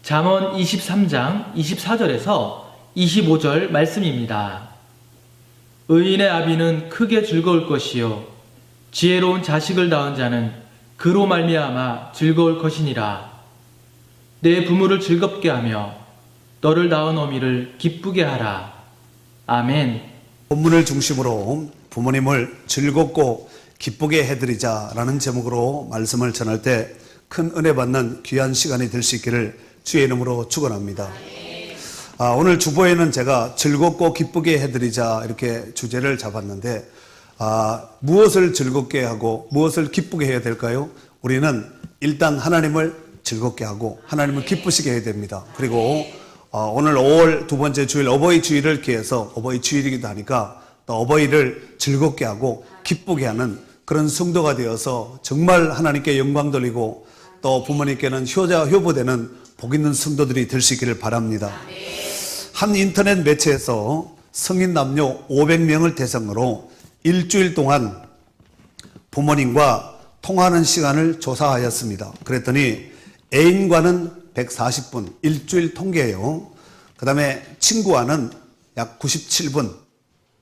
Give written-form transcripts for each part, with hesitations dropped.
잠언 23장 24절에서 25절 말씀입니다. 의인의 아비는 크게 즐거울 것이요 지혜로운 자식을 낳은 자는 그로 말미암아 즐거울 것이니라. 내 부모를 즐겁게 하며 너를 낳은 어미를 기쁘게 하라. 아멘. 본문을 중심으로 부모님을 즐겁고 기쁘게 해드리자라는 제목으로 말씀을 전할 때 큰 은혜 받는 귀한 시간이 될 수 있기를 주의 이름으로 축원합니다. 오늘 주보에는 제가 즐겁고 기쁘게 해드리자 이렇게 주제를 잡았는데 무엇을 즐겁게 하고 무엇을 기쁘게 해야 될까요? 우리는 일단 하나님을 즐겁게 하고 하나님을 기쁘시게 해야 됩니다. 그리고 오늘 5월 두 번째 주일 어버이 주일을 기해서 어버이 주일이기도 하니까 또 어버이를 즐겁게 하고 기쁘게 하는 그런 성도가 되어서 정말 하나님께 영광 돌리고 또 부모님께는 효자 효부되는 복 있는 성도들이 될 수 있기를 바랍니다. 한 인터넷 매체에서 성인 남녀 500명을 대상으로 일주일 동안 부모님과 통화하는 시간을 조사하였습니다. 그랬더니 애인과는 140분, 일주일 통계예요. 그 다음에 친구와는 약 97분,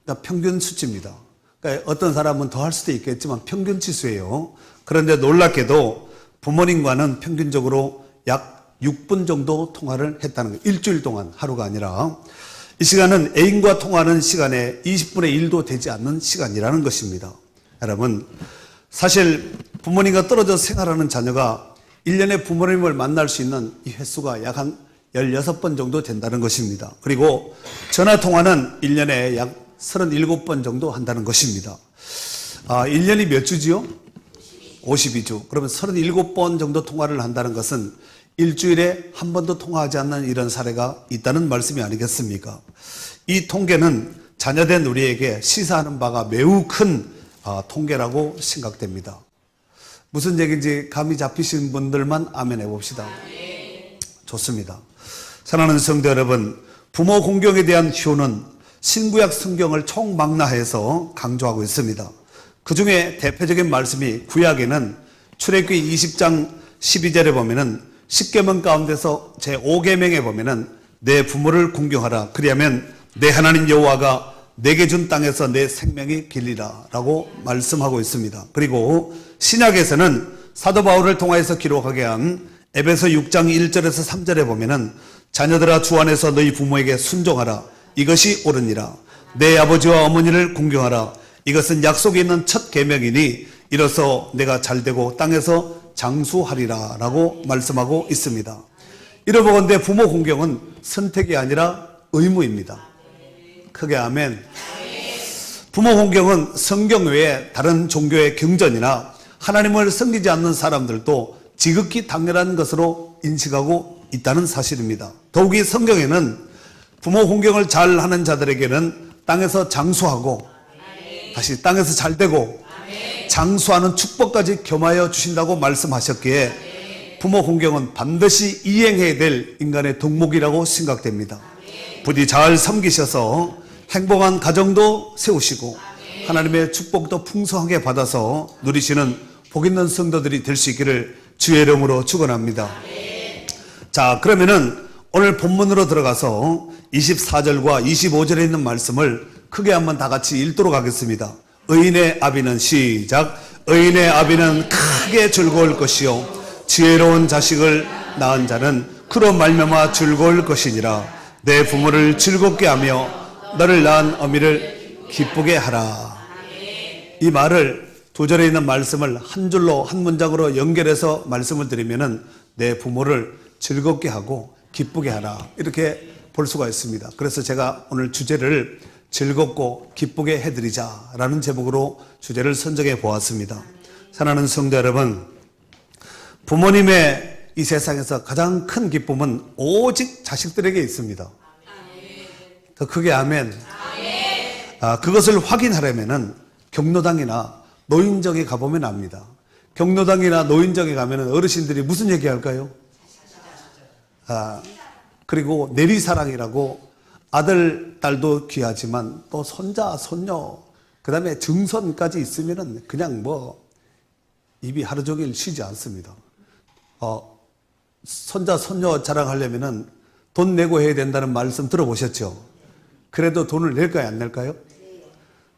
그러니까 평균 수치입니다. 그러니까 어떤 사람은 더 할 수도 있겠지만 평균 치수예요. 그런데 놀랍게도 부모님과는 평균적으로 약 6분 정도 통화를 했다는 거예요. 일주일 동안, 하루가 아니라. 이 시간은 애인과 통화하는 시간에 20분의 1도 되지 않는 시간이라는 것입니다. 여러분, 사실 부모님과 떨어져 생활하는 자녀가 1년에 부모님을 만날 수 있는 이 횟수가 약 한 16번 정도 된다는 것입니다. 그리고 전화통화는 1년에 약 37번 정도 한다는 것입니다. 1년이 몇 주지요? 52주. 그러면 37번 정도 통화를 한다는 것은 일주일에 한 번도 통화하지 않는 이런 사례가 있다는 말씀이 아니겠습니까? 이 통계는 자녀된 우리에게 시사하는 바가 매우 큰 통계라고 생각됩니다. 무슨 얘기인지 감이 잡히신 분들만 아멘 해봅시다. 좋습니다. 사랑하는 성도 여러분, 부모 공경에 대한 효는 신구약 성경을 총망라해서 강조하고 있습니다. 그 중에 대표적인 말씀이 구약에는 출애굽기 20장 12절에 보면은 10계명 가운데서 제5계명에 보면은 내 부모를 공경하라. 그리하면 내 하나님 여호와가 내게 준 땅에서 내 생명이 길리라 라고 말씀하고 있습니다. 그리고 신약에서는 사도 바울을 통하여서 기록하게 한 에베소 6장 1절에서 3절에 보면은 자녀들아 주 안에서 너희 부모에게 순종하라. 이것이 옳으니라. 내 아버지와 어머니를 공경하라. 이것은 약속이 있는 첫 계명이니 이로써 내가 잘되고 땅에서 장수하리라 라고 말씀하고 있습니다. 이러보건대 부모 공경은 선택이 아니라 의무입니다. 크게 아멘. 부모 공경은 성경 외에 다른 종교의 경전이나 하나님을 섬기지 않는 사람들도 지극히 당연한 것으로 인식하고 있다는 사실입니다. 더욱이 성경에는 부모 공경을 잘 하는 자들에게는 땅에서 장수하고 다시 땅에서 잘되고 장수하는 축복까지 겸하여 주신다고 말씀하셨기에 부모 공경은 반드시 이행해야 될 인간의 덕목이라고 생각됩니다. 부디 잘 섬기셔서 행복한 가정도 세우시고 하나님의 축복도 풍성하게 받아서 누리시는 복 있는 성도들이 될 수 있기를 주의 이름으로 축원합니다. 자, 그러면은 오늘 본문으로 들어가서 24절과 25절에 있는 말씀을 크게 한번 다 같이 읽도록 하겠습니다. 의인의 아비는 시작. 의인의 아비는 크게 즐거울 것이요 지혜로운 자식을 낳은 자는 그로 말미암아 즐거울 것이니라. 내 부모를 즐겁게 하며 너를 낳은 어미를 기쁘게 하라. 이 말을 두 절에 있는 말씀을 한 줄로 한 문장으로 연결해서 말씀을 드리면은 내 부모를 즐겁게 하고 기쁘게 하라 이렇게 볼 수가 있습니다. 그래서 제가 오늘 주제를 즐겁고 기쁘게 해드리자라는 제목으로 주제를 선정해 보았습니다. 사랑하는 성도 여러분, 부모님의 이 세상에서 가장 큰 기쁨은 오직 자식들에게 있습니다. 더 크게 아멘. 그것을 확인하려면은 경로당이나 노인정에 가보면 압니다. 경로당이나 노인정에 가면은 어르신들이 무슨 얘기 할까요? 그리고 내리사랑이라고 아들, 딸도 귀하지만 또 손자, 손녀, 그 다음에 증손까지 있으면은 그냥 뭐 입이 하루 종일 쉬지 않습니다. 손자, 손녀 자랑하려면은 돈 내고 해야 된다는 말씀 들어보셨죠? 그래도 돈을 낼까요, 안 낼까요?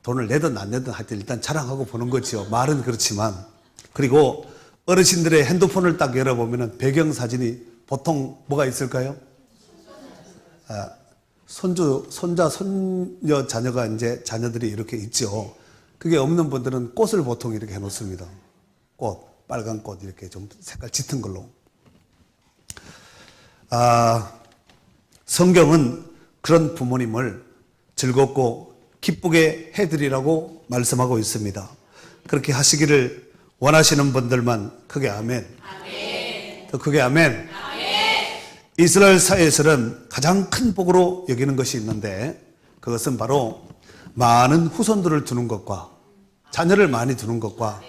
돈을 내든 안 내든 하여튼 일단 자랑하고 보는 거죠. 말은 그렇지만. 그리고 어르신들의 핸드폰을 딱 열어보면은 배경사진이 보통 뭐가 있을까요? 손주, 손자, 손녀, 자녀가 이제 자녀들이 이렇게 있죠. 그게 없는 분들은 꽃을 보통 이렇게 해놓습니다. 꽃, 빨간 꽃 이렇게 좀 색깔 짙은 걸로. 성경은 그런 부모님을 즐겁고 기쁘게 해드리라고 말씀하고 있습니다. 그렇게 하시기를 원하시는 분들만 크게 아멘. 더 크게 아멘. 이스라엘 사회에서는 가장 큰 복으로 여기는 것이 있는데 그것은 바로 많은 후손들을 두는 것과 자녀를 많이 두는 것과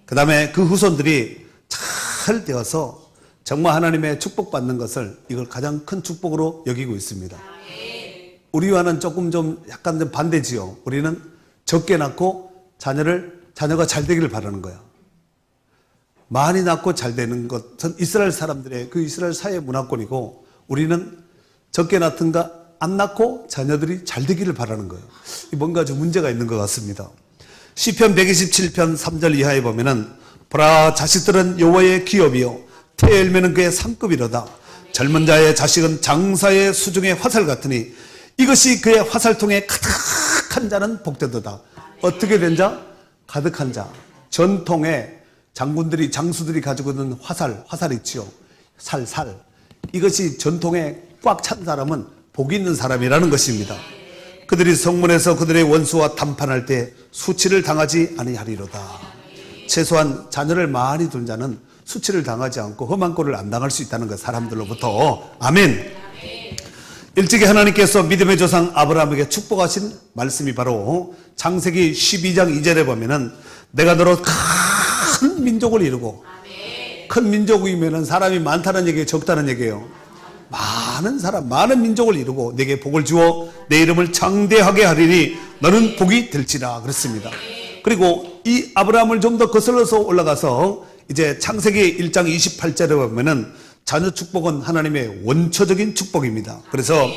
그 다음에 그 후손들이 잘 되어서 정말 하나님의 축복받는 것을 이걸 가장 큰 축복으로 여기고 있습니다. 우리와는 조금 좀 약간 좀 반대지요. 우리는 적게 낳고 자녀가 잘 되기를 바라는 거야. 많이 낳고 잘 되는 것은 이스라엘 사람들의 그 이스라엘 사회 문화권이고 우리는 적게 낳든가 안 낳고 자녀들이 잘 되기를 바라는 거예요. 뭔가 좀 문제가 있는 것 같습니다. 시편 127편 3절 이하에 보면은 보라 자식들은 여호와의 기업이요 태에 열매는 그의 상급이로다. 젊은 자의 자식은 장사의 수중의 화살 같으니 이것이 그의 화살통에 가득한 자는 복되도다. 어떻게 된 자? 가득한 자. 전통에 장군들이 장수들이 가지고 있는 화살 있지요. 살. 이것이 전통에 꽉 찬 사람은 복이 있는 사람이라는 것입니다. 그들이 성문에서 그들의 원수와 담판할 때 수치를 당하지 아니하리로다. 최소한 자녀를 많이 둔 자는 수치를 당하지 않고 험한 꼴을 안 당할 수 있다는 것, 사람들로부터. 아멘. 일찍이 하나님께서 믿음의 조상 아브라함에게 축복하신 말씀이 바로 창세기 12장 2절에 보면은 내가 너로 큰 민족을 이루고, 큰 민족이면은 사람이 많다는 얘기예요, 적다는 얘기예요? 많은 사람, 많은 민족을 이루고 내게 복을 주어 내 이름을 장대하게 하리니 너는 복이 될지라 그랬습니다. 그리고 이 아브라함을 좀 더 거슬러서 올라가서 이제 창세기 1장 28절에 보면은 자녀 축복은 하나님의 원초적인 축복입니다. 그래서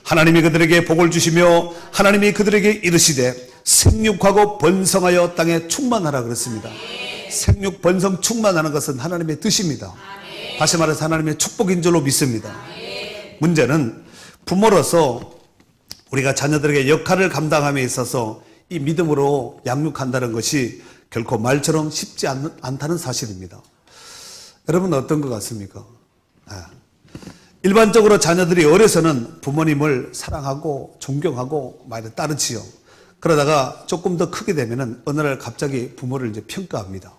하나님이 그들에게 복을 주시며 하나님이 그들에게 이르시되 생육하고 번성하여 땅에 충만하라 그랬습니다. 생육, 번성, 충만하는 것은 하나님의 뜻입니다. 다시 말해서 하나님의 축복인 줄로 믿습니다. 문제는 부모로서 우리가 자녀들에게 역할을 감당함에 있어서 이 믿음으로 양육한다는 것이 결코 말처럼 쉽지 않다는 사실입니다. 여러분 어떤 것 같습니까? 일반적으로 자녀들이 어려서는 부모님을 사랑하고 존경하고 많이 따르지요. 그러다가 조금 더 크게 되면은 어느 날 갑자기 부모를 이제 평가합니다.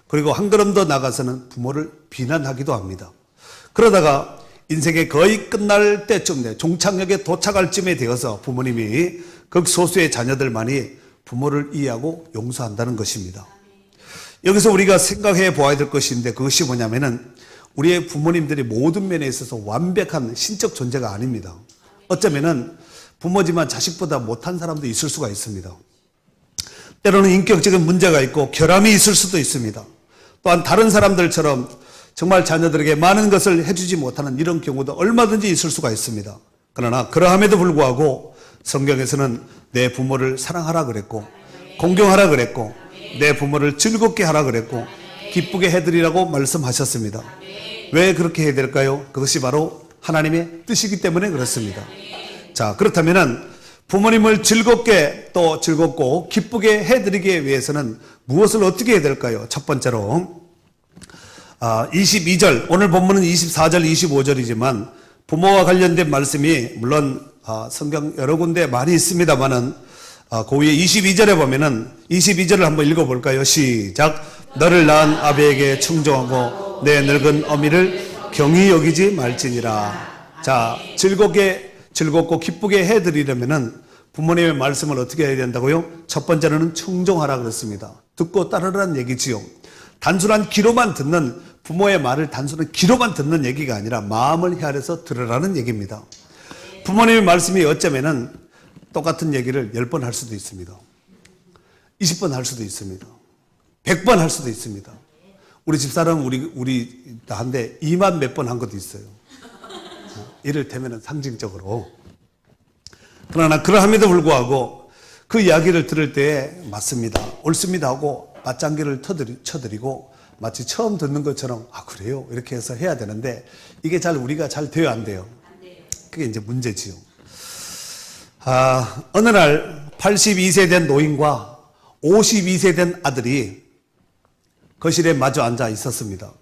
그리고 한 걸음 더 나가서는 부모를 비난하기도 합니다. 그러다가 인생이 거의 끝날 때쯤, 종착역에 도착할 쯤에 되어서 부모님이 극소수의 자녀들만이 부모를 이해하고 용서한다는 것입니다. 여기서 우리가 생각해 보아야 될 것인데 그것이 뭐냐면은 우리의 부모님들이 모든 면에 있어서 완벽한 신적 존재가 아닙니다. 어쩌면은 부모지만 자식보다 못한 사람도 있을 수가 있습니다. 때로는 인격적인 문제가 있고 결함이 있을 수도 있습니다. 또한 다른 사람들처럼 정말 자녀들에게 많은 것을 해주지 못하는 이런 경우도 얼마든지 있을 수가 있습니다. 그러나 그러함에도 불구하고 성경에서는 내 부모를 사랑하라 그랬고 공경하라 그랬고 내 부모를 즐겁게 하라 그랬고 기쁘게 해드리라고 말씀하셨습니다. 왜 그렇게 해야 될까요? 그것이 바로 하나님의 뜻이기 때문에 그렇습니다. 자, 그렇다면은 부모님을 즐겁게 또 즐겁고 기쁘게 해드리기 위해서는 무엇을 어떻게 해야 될까요? 첫 번째로 22절, 오늘 본문은 24절, 25절이지만 부모와 관련된 말씀이 물론 성경 여러 군데 많이 있습니다만은 그 위에 22절에 보면은 22절을 한번 읽어볼까요? 시작. 너를 낳은 아비에게 청종하고 내 늙은 어미를 경히 여기지 말지니라. 자, 즐겁고 기쁘게 해드리려면은 부모님의 말씀을 어떻게 해야 된다고요? 첫 번째로는 청종하라 그랬습니다. 듣고 따르라는 얘기지요. 단순한 귀로만 듣는, 부모의 말을 단순한 귀로만 듣는 얘기가 아니라 마음을 헤아려서 들으라는 얘기입니다. 부모님의 말씀이 어쩌면은 똑같은 얘기를 10번 할 수도 있습니다. 20번 할 수도 있습니다. 100번 할 수도 있습니다. 우리 집사람 우리 한데 2만 몇 번 한 것도 있어요. 이를테면 상징적으로. 그러나 그러함에도 불구하고 그 이야기를 들을 때 맞습니다, 옳습니다 하고 맞장구를 쳐드리고 마치 처음 듣는 것처럼 아 그래요 이렇게 해서 해야 되는데 이게 우리가 잘 돼요 안 돼요? 그게 이제 문제지요. 어느 날 82세 된 노인과 52세 된 아들이 거실에 마주 앉아 있었습니다.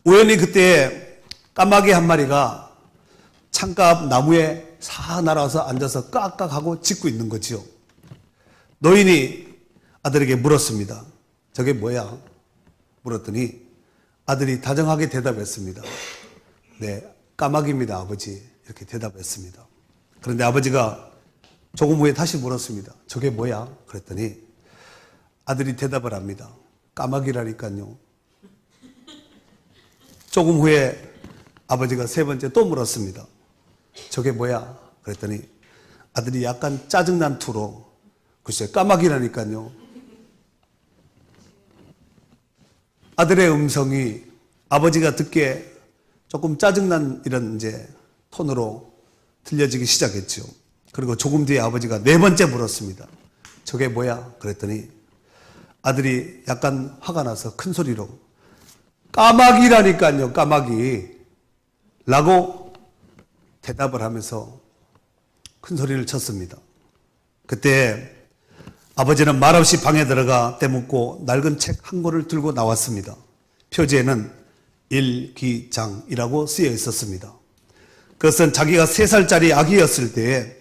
우연히 그때 까마귀 한 마리가 창가 앞 나무에 사 날아와서 앉아서 깍깍하고 짖고 있는 거지요. 노인이 아들에게 물었습니다. 저게 뭐야? 물었더니 아들이 다정하게 대답했습니다. 네, 까마귀입니다 아버지. 이렇게 대답했습니다. 그런데 아버지가 조금 후에 다시 물었습니다. 저게 뭐야? 그랬더니 아들이 대답을 합니다. 까마귀라니까요. 조금 후에 아버지가 세 번째 또 물었습니다. 저게 뭐야? 그랬더니 아들이 약간 짜증난 투로 글쎄 까마귀라니까요. 아들의 음성이 아버지가 듣기에 조금 짜증난 이런 이제 톤으로 들려지기 시작했죠. 그리고 조금 뒤에 아버지가 네 번째 물었습니다. 저게 뭐야? 그랬더니 아들이 약간 화가 나서 큰 소리로 까마귀라니까요, 까마귀 라고 대답을 하면서 큰 소리를 쳤습니다. 그때 아버지는 말없이 방에 들어가 떼묻고 낡은 책 한 권을 들고 나왔습니다. 표지에는 일기장이라고 쓰여 있었습니다. 그것은 자기가 3살짜리 아기였을 때에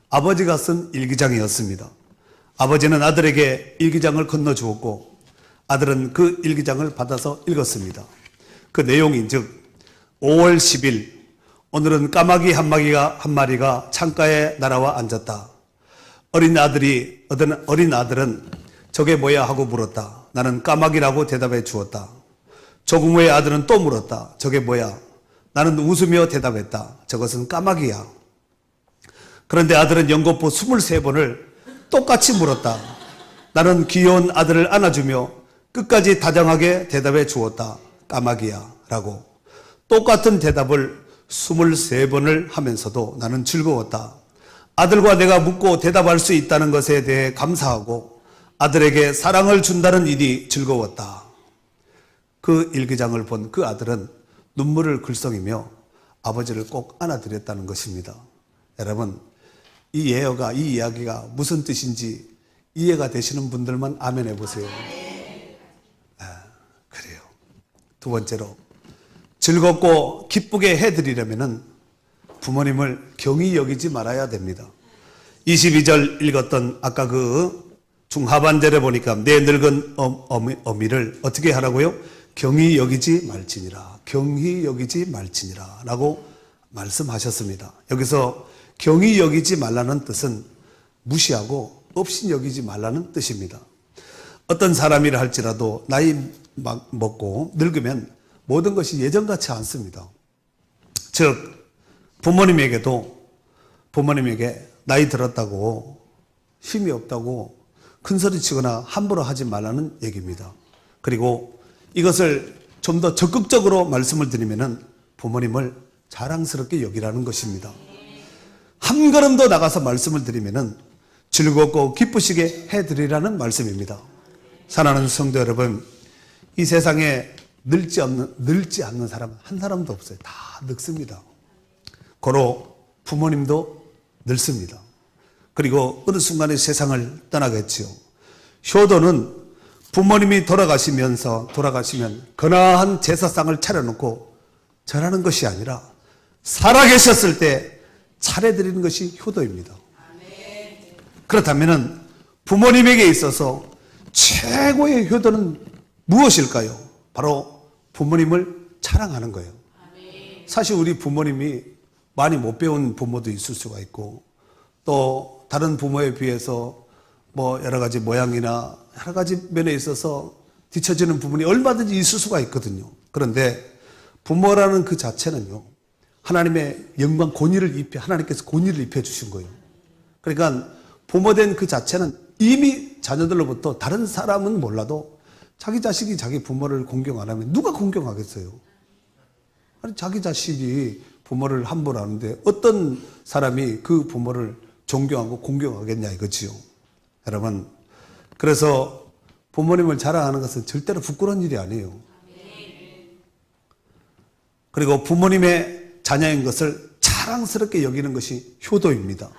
아버지가 쓴 일기장이었습니다. 아버지는 아들에게 일기장을 건너주었고 아들은 그 일기장을 받아서 읽었습니다. 그 내용이 즉 5월 10일 오늘은 까마귀 한 마리가 창가에 날아와 앉았다. 어린 아들은 저게 뭐야 하고 물었다. 나는 까마귀라고 대답해 주었다. 조금 후에 아들은 또 물었다. 저게 뭐야? 나는 웃으며 대답했다. 저것은 까마귀야. 그런데 아들은 연거푸 23번을 똑같이 물었다. 나는 귀여운 아들을 안아주며 끝까지 다정하게 대답해 주었다. 까마귀야 라고. 똑같은 대답을 23번을 하면서도 나는 즐거웠다. 아들과 내가 묻고 대답할 수 있다는 것에 대해 감사하고 아들에게 사랑을 준다는 일이 즐거웠다. 그 일기장을 본 그 아들은 눈물을 글썽이며 아버지를 꼭 안아드렸다는 것입니다. 여러분, 이 이야기가 무슨 뜻인지 이해가 되시는 분들만 아멘 해보세요. 그래요. 두 번째로, 즐겁고 기쁘게 해드리려면 부모님을 경히 여기지 말아야 됩니다. 22절 읽었던 아까 그 중하반절에 보니까 내 늙은 어미를 어떻게 하라고요? 경히 여기지 말지니라. 경히 여기지 말지니라 라고 말씀하셨습니다. 여기서 경히 여기지 말라는 뜻은 무시하고 없이 여기지 말라는 뜻입니다. 어떤 사람이라 할지라도 나이 먹고 늙으면 모든 것이 예전같지 않습니다. 즉 부모님에게 나이 들었다고 힘이 없다고 큰소리치거나 함부로 하지 말라는 얘기입니다. 그리고 이것을 좀 더 적극적으로 말씀을 드리면 부모님을 자랑스럽게 여기라는 것입니다. 한 걸음 더 나가서 말씀을 드리면 즐겁고 기쁘시게 해드리라는 말씀입니다. 사랑하는 성도 여러분, 이 세상에 늙지 않는 사람은 한 사람도 없어요. 다 늙습니다. 고로 부모님도 늙습니다. 그리고 어느 순간에 세상을 떠나겠지요. 효도는 부모님이 돌아가시면 근하한 제사상을 차려놓고 절하는 것이 아니라 살아계셨을 때 차려드리는 것이 효도입니다. 그렇다면 부모님에게 있어서 최고의 효도는 무엇일까요? 바로 부모님을 자랑하는 거예요. 사실 우리 부모님이 많이 못 배운 부모도 있을 수가 있고 또 다른 부모에 비해서 뭐 여러 가지 모양이나 여러 가지 면에 있어서 뒤처지는 부분이 얼마든지 있을 수가 있거든요. 그런데 부모라는 그 자체는요, 하나님의 영광 하나님께서 권위를 입혀 주신 거예요. 그러니까 부모된 그 자체는 이미 자녀들로부터 다른 사람은 몰라도 자기 자식이 자기 부모를 공경 안 하면 누가 공경하겠어요? 아니, 자기 자식이 부모를 함부로 하는데 어떤 사람이 그 부모를 존경하고 공경하겠냐 이거지요. 여러분, 그래서 부모님을 자랑하는 것은 절대로 부끄러운 일이 아니에요. 그리고 부모님의 자녀인 것을 자랑스럽게 여기는 것이 효도입니다.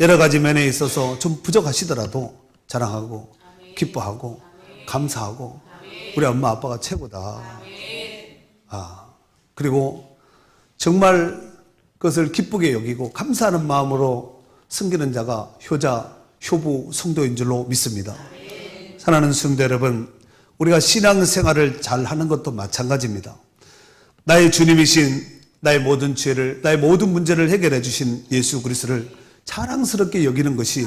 여러 가지 면에 있어서 좀 부족하시더라도 자랑하고 기뻐하고 감사하고 우리 엄마 아빠가 최고다. 그리고 정말 그것을 기쁘게 여기고 감사하는 마음으로 섬기는 자가 효자, 효부, 성도인 줄로 믿습니다. 사랑하는 성도 여러분, 우리가 신앙생활을 잘하는 것도 마찬가지입니다. 나의 주님이신 나의 모든 죄를, 나의 모든 문제를 해결해 주신 예수 그리스도를 자랑스럽게 여기는 것이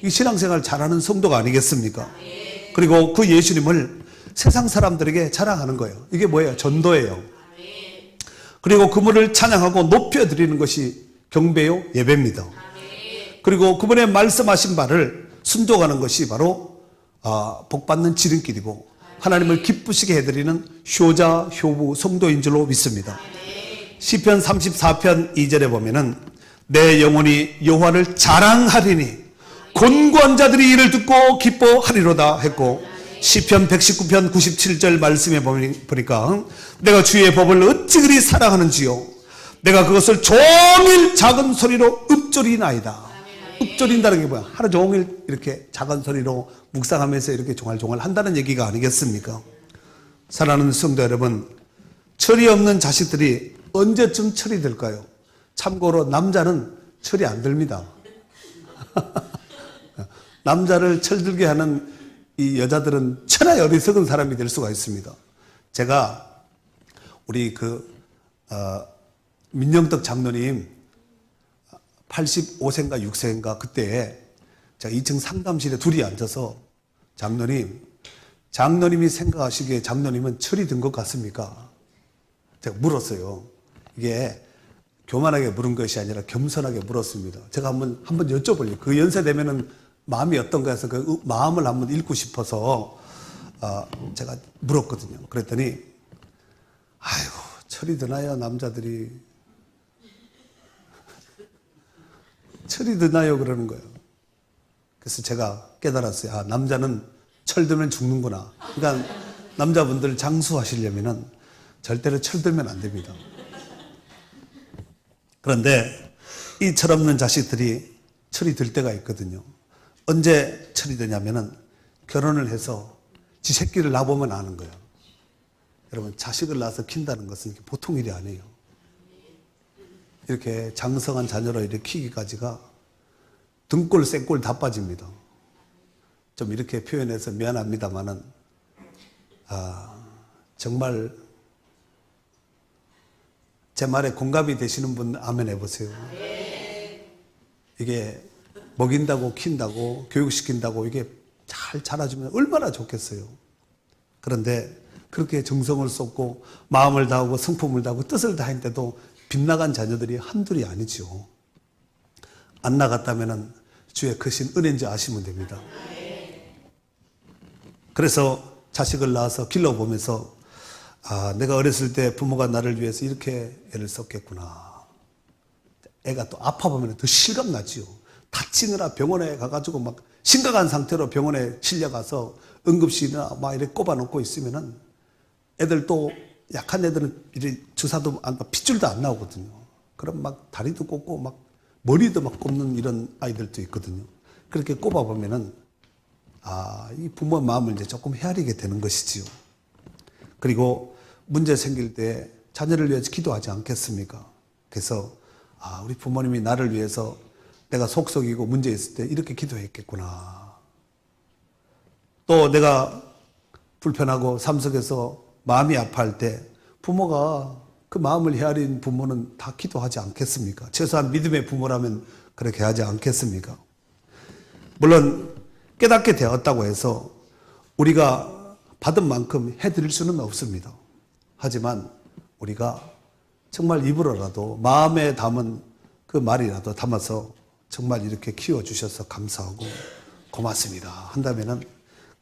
이 신앙생활 잘하는 성도가 아니겠습니까? 그리고 그 예수님을 세상 사람들에게 자랑하는 거예요. 이게 뭐예요? 전도예요. 그리고 그분을 찬양하고 높여드리는 것이 경배요, 예배입니다. 그리고 그분의 말씀하신 바를 순종하는 것이 바로 복받는 지름길이고 하나님을 기쁘시게 해드리는 효자, 효부, 성도인 줄로 믿습니다. 시편 34편 2절에 보면은 내 영혼이 여호와를 자랑하리니 곤고한 자들이 이를 듣고 기뻐하리로다 했고, 시편 119편 97절 말씀에 보니까 내가 주의 법을 어찌 그리 사랑하는지요 내가 그것을 종일 작은 소리로 읊조리나이다. 읊조린다는 게 뭐야? 하루 종일 이렇게 작은 소리로 묵상하면서 이렇게 종알종알 한다는 얘기가 아니겠습니까? 사랑하는 성도 여러분, 철이 없는 자식들이 언제쯤 철이 들까요? 참고로 남자는 철이 안 듭니다. 남자를 철들게 하는 이 여자들은 천하의 어리석은 사람이 될 수가 있습니다. 제가 우리 민영덕 장로님 85세인가 6세인가 그때 제가 2층 상담실에 둘이 앉아서 장로님이 생각하시기에 장로님은 철이 든 것 같습니까? 제가 물었어요. 이게 교만하게 물은 것이 아니라 겸손하게 물었습니다. 제가 한번 여쭤보려고. 그 연세 되면은 마음이 어떤가 해서 그 마음을 한번 읽고 싶어서 제가 물었거든요. 그랬더니 아이고 철이 드나요 남자들이. 철이 드나요 그러는 거예요. 그래서 제가 깨달았어요. 남자는 철들면 죽는구나. 그러니까 남자분들 장수하시려면은 절대로 철들면 안 됩니다. 그런데 이 철없는 자식들이 철이 들 때가 있거든요. 언제 철이 드냐면은 결혼을 해서 지 새끼를 낳아보면 아는 거예요. 여러분, 자식을 낳아서 킨다는 것은 보통 일이 아니에요. 이렇게 장성한 자녀로 이렇게 키기까지가 등골, 쌩골 다 빠집니다. 좀 이렇게 표현해서 미안합니다만은, 정말 제 말에 공감이 되시는 분 아멘 해보세요. 이게 먹인다고 킨다고 교육시킨다고 이게 잘 자라주면 얼마나 좋겠어요. 그런데 그렇게 정성을 쏟고 마음을 다하고 성품을 다하고 뜻을 다했는데도 빗나간 자녀들이 한둘이 아니죠. 안 나갔다면 주의 크신 은혜인지 아시면 됩니다. 그래서 자식을 낳아서 길러보면서 내가 어렸을 때 부모가 나를 위해서 이렇게 애를 썼겠구나. 애가 또 아파보면 더 실감나지요. 다치느라 병원에 가가지고 막 심각한 상태로 병원에 실려가서 응급실이나 막 이렇게 꼽아놓고 있으면은 애들 또 약한 애들은 이제 주사도 안, 핏줄도 안 나오거든요. 그럼 막 다리도 꼽고 막 머리도 막 꼽는 이런 아이들도 있거든요. 그렇게 꼽아보면은 이 부모의 마음을 이제 조금 헤아리게 되는 것이지요. 그리고 문제 생길 때 자녀를 위해서 기도하지 않겠습니까? 그래서 우리 부모님이 나를 위해서 내가 속썩이고 문제 있을 때 이렇게 기도했겠구나. 또 내가 불편하고 삶 속에서 마음이 아파할 때 부모가 그 마음을 헤아린 부모는 다 기도하지 않겠습니까? 최소한 믿음의 부모라면 그렇게 하지 않겠습니까? 물론 깨닫게 되었다고 해서 우리가 받은 만큼 해드릴 수는 없습니다. 하지만 우리가 정말 입으로라도 마음에 담은 그 말이라도 담아서 정말 이렇게 키워주셔서 감사하고 고맙습니다 한다면은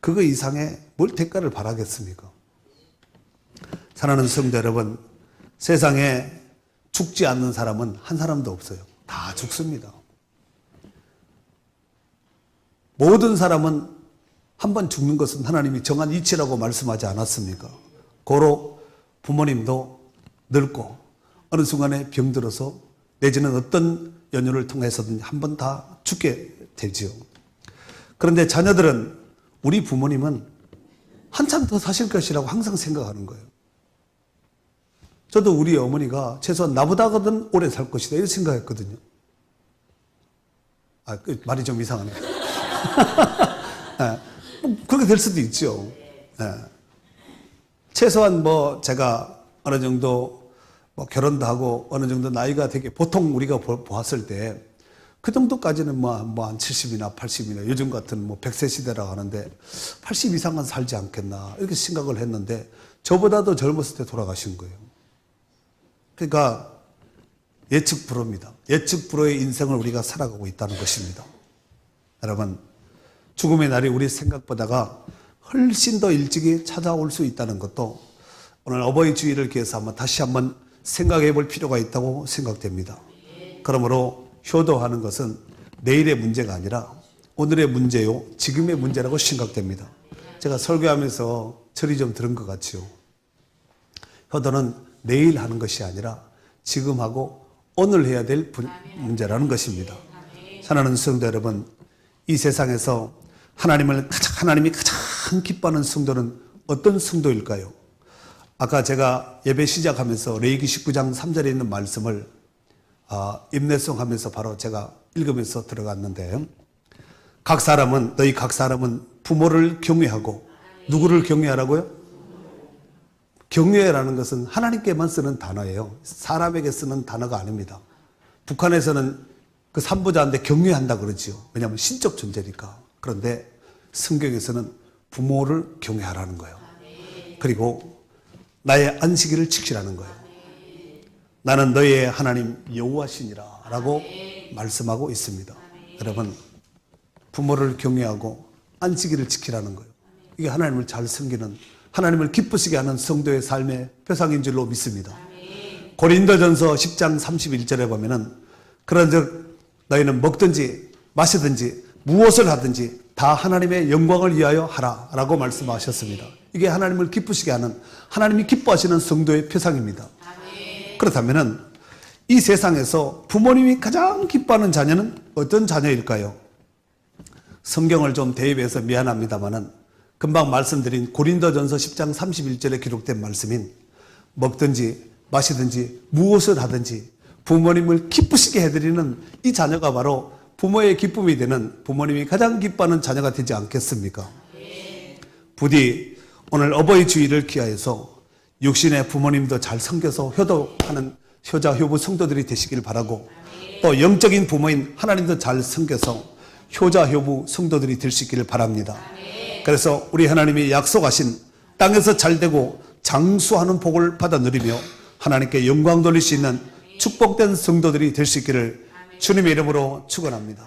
그거 이상의 뭘 대가를 바라겠습니까? 사랑하는 성도 여러분, 세상에 죽지 않는 사람은 한 사람도 없어요. 다 죽습니다. 모든 사람은 한 번 죽는 것은 하나님이 정한 이치라고 말씀하지 않았습니까? 고로 부모님도 늙고 어느 순간에 병들어서 내지는 어떤 연유를 통해서든 한 번 다 죽게 되지요. 그런데 자녀들은 우리 부모님은 한참 더 사실 것이라고 항상 생각하는 거예요. 저도 우리 어머니가 최소한 나보다는 오래 살 것이다 이렇게 생각했거든요. 말이 좀 이상하네. 네, 그렇게 될 수도 있죠. 네. 최소한 제가 어느 정도 결혼도 하고 어느 정도 나이가 되게 보통 우리가 보았을 때 그 정도까지는 한 70이나 80이나 요즘 같은 100세 시대라고 하는데 80 이상은 살지 않겠나 이렇게 생각을 했는데 저보다도 젊었을 때 돌아가신 거예요. 그러니까 예측 불허입니다. 예측 불허의 인생을 우리가 살아가고 있다는 것입니다. 여러분, 죽음의 날이 우리 생각보다가 훨씬 더 일찍이 찾아올 수 있다는 것도 오늘 어버이 주일을 기해서 다시 한번 생각해 볼 필요가 있다고 생각됩니다. 그러므로 효도하는 것은 내일의 문제가 아니라 오늘의 문제요, 지금의 문제라고 생각됩니다. 제가 설교하면서 철이 좀 들은 것 같지요. 효도는 내일 하는 것이 아니라 지금 하고 오늘 해야 될 문제라는 것입니다. 사랑하는 성도 여러분, 이 세상에서 하나님이 가장 기뻐하는 성도는 어떤 성도일까요? 아까 제가 예배 시작하면서 레위기 19장 3절에 있는 말씀을 임내송 하면서 바로 제가 읽으면서 들어갔는데 너희 각 사람은 부모를 경외하고 누구를 경외하라고요? 경외라는 것은 하나님께만 쓰는 단어예요. 사람에게 쓰는 단어가 아닙니다. 북한에서는 그 삼부자인데 경외한다 그러지요. 왜냐하면 신적 존재니까. 그런데 성경에서는 부모를 경외하라는 거예요. 그리고 나의 안식일을 지키라는 거예요. 나는 너희의 하나님 여호와시니라 라고 말씀하고 있습니다. 여러분, 부모를 경외하고 안식일을 지키라는 거예요. 이게 하나님을 잘 섬기는, 하나님을 기쁘시게 하는 성도의 삶의 표상인 줄로 믿습니다. 고린도전서 10장 31절에 보면은 그런즉 너희는 먹든지 마시든지 무엇을 하든지 다 하나님의 영광을 위하여 하라 라고 말씀하셨습니다. 이게 하나님을 기쁘시게 하는, 하나님이 기뻐하시는 성도의 표상입니다. 그렇다면은 이 세상에서 부모님이 가장 기뻐하는 자녀는 어떤 자녀일까요? 성경을 좀 대입해서 미안합니다만은 금방 말씀드린 고린도전서 10장 31절에 기록된 말씀인 먹든지 마시든지 무엇을 하든지 부모님을 기쁘시게 해드리는 이 자녀가 바로 부모의 기쁨이 되는, 부모님이 가장 기뻐하는 자녀가 되지 않겠습니까? 부디 오늘 어버이 주일을 기하여서 육신의 부모님도 잘 섬겨서 효도하는 효자 효부 성도들이 되시길 바라고, 또 영적인 부모인 하나님도 잘 섬겨서 효자 효부 성도들이 될 수 있기를 바랍니다. 그래서 우리 하나님이 약속하신 땅에서 잘되고 장수하는 복을 받아 누리며 하나님께 영광 돌릴 수 있는 축복된 성도들이 될 수 있기를 주님의 이름으로 축원합니다.